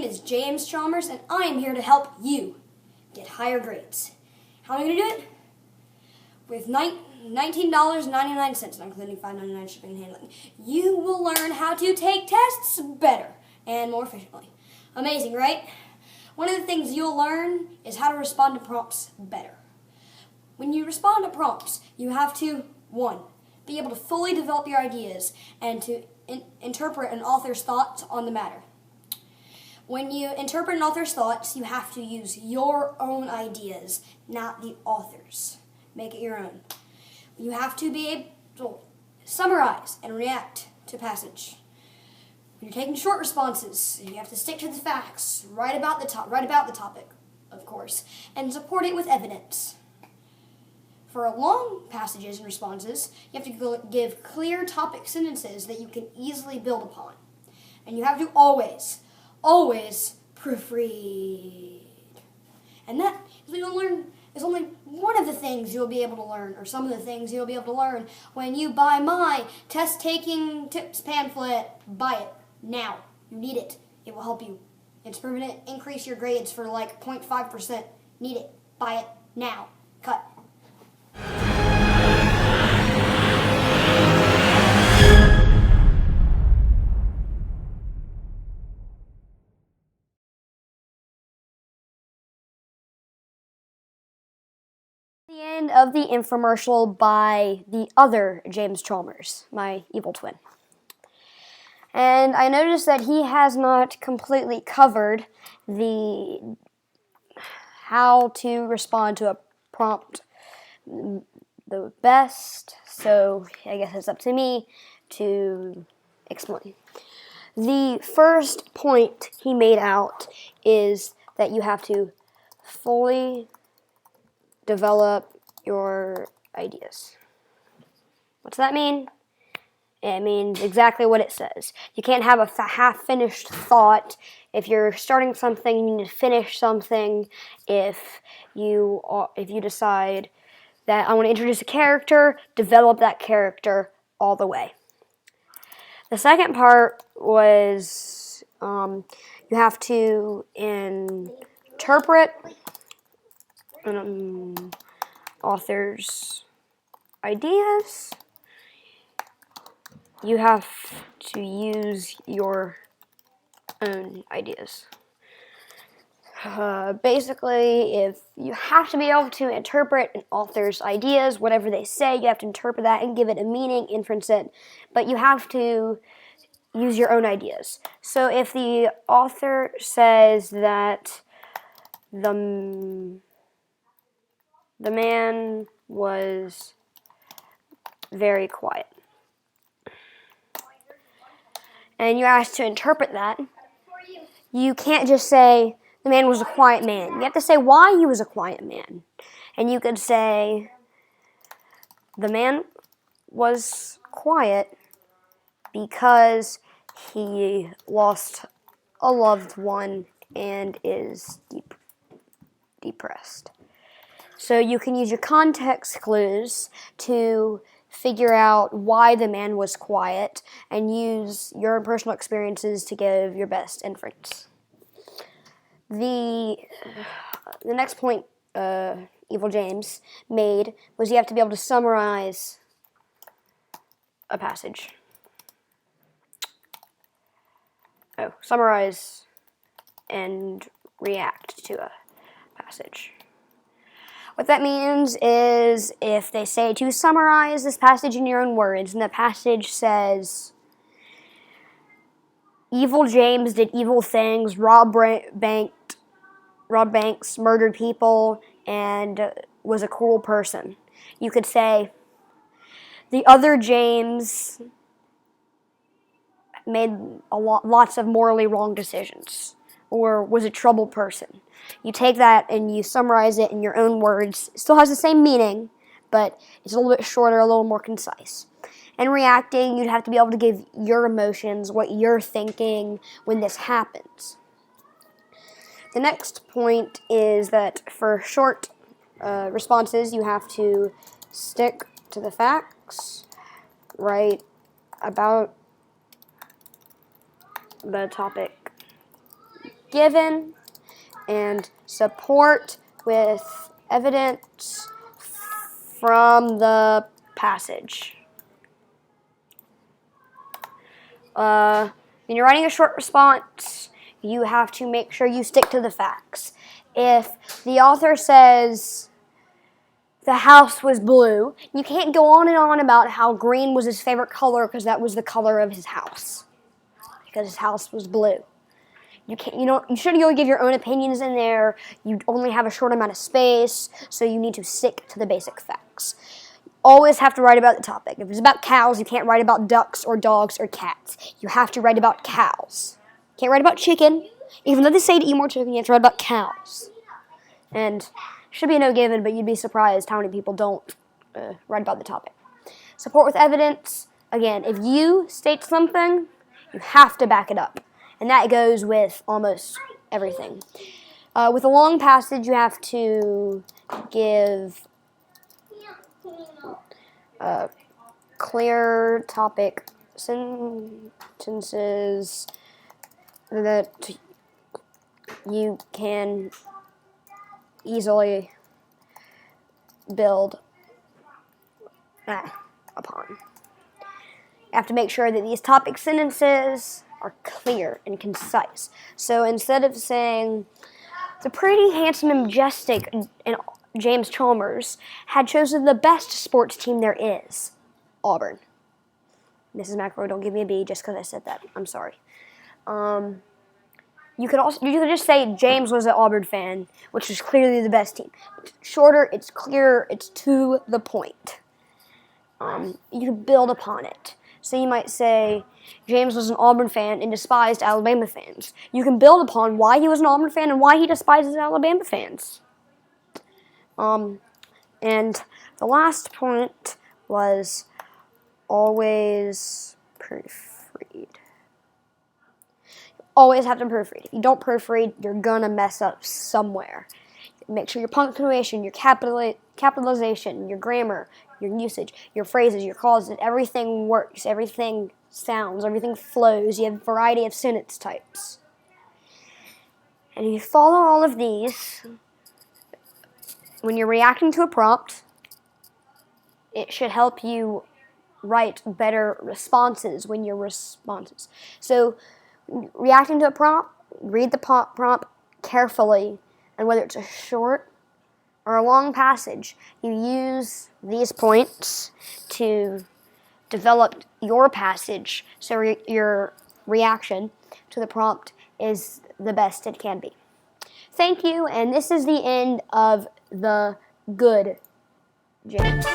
name is James Chalmers, and I am here to help you get higher grades. How am I going to do it? With $19.99, not including $5.99 shipping and handling, you will learn how to take tests better and more efficiently. Amazing, right? One of the things you'll learn is how to respond to prompts better. When you respond to prompts, you have to, 1, be able to fully develop your ideas and to interpret an author's thoughts on the matter. When you interpret an author's thoughts, you have to use your own ideas, not the author's. Make it your own. You have to be able to summarize and react to passage. When you're taking short responses, you have to stick to the facts, write about the topic, of course, and support it with evidence. For long passages and responses, you have to give clear topic sentences that you can easily build upon. And you have to always proofread. And that is only one of the things you'll be able to learn, or some of the things you'll be able to learn when you buy my test-taking tips pamphlet. Buy it now. You need it. It will help you. It's proven to increase your grades for like 0.5%. Need it. Buy it now. Cut. The end of the infomercial by the other James Chalmers, my evil twin. And I noticed that he has not completely covered the how to respond to a prompt the best, so I guess it's up to me to explain. The first point he made out is that you have to fully develop your ideas. What's that mean? It means exactly what it says. You can't have a half-finished thought. If you're starting something, you need to finish something. If you decide that I want to introduce a character, develop that character all the way. The second part was you have to interpret author's ideas. You have to use your own ideas. Basically, if you have to be able to interpret an author's ideas, whatever they say, you have to interpret that and give it a meaning, inference it, but you have to use your own ideas. So if the author says that the man was very quiet, and you're asked to interpret that, you can't just say the man was a quiet man. You have to say why he was a quiet man. And you could say the man was quiet because he lost a loved one and is depressed. So you can use your context clues to figure out why the man was quiet and use your own personal experiences to give your best inference. The next point Evil James made was you have to be able to summarize a passage. Summarize and react to a passage. What that means is if they say to summarize this passage in your own words, and the passage says, Evil James did evil things, robbed banks, murdered people, and was a cruel person. You could say, the other James made lots of morally wrong decisions, or was a troubled person. You take that and you summarize it in your own words. It still has the same meaning, but it's a little bit shorter, a little more concise. And reacting, you'd have to be able to give your emotions, what you're thinking when this happens. The next point is that for short responses, you have to stick to the facts, write about the topic given, and support with evidence from the passage. When you're writing a short response, you have to make sure you stick to the facts. If the author says the house was blue, you can't go on and on about how green was his favorite color because that was the color of his house. Because his house was blue. You shouldn't really give your own opinions in there. You only have a short amount of space, so you need to stick to the basic facts. Always have to write about the topic. If it's about cows, you can't write about ducks or dogs or cats. You have to write about cows. Can't write about chicken. Even though they say to eat more chicken, you have to write about cows. And should be no given, but you'd be surprised how many people don't write about the topic. Support with evidence. Again, if you state something, you have to back it up. And that goes with almost everything. With a long passage, you have to give clear topic sentences that you can easily build upon. You have to make sure that these topic sentences are clear and concise. So instead of saying, the pretty handsome and majestic and James Chalmers had chosen the best sports team there is, Auburn. Mrs. McElroy, don't give me a B just because I said that. I'm sorry. You could just say James was an Auburn fan, which is clearly the best team. It's shorter, it's clearer, it's to the point. You can build upon it. So you might say James was an Auburn fan and despised Alabama fans. You can build upon why he was an Auburn fan and why he despises Alabama fans. And the last point was always proofread. Always have to proofread. If you don't proofread, you're gonna mess up somewhere. Make sure your punctuation, your capitalization, your grammar, your usage, your phrases, your clauses, everything works, everything sounds, everything flows. You have a variety of sentence types. And if you follow all of these, when you're reacting to a prompt, it should help you write better responses when your responses. So, reacting to a prompt, read the prompt carefully, and whether it's a short or a long passage, you use these points to develop your passage so your reaction to the prompt is the best it can be. Thank you, and this is the end of the good James.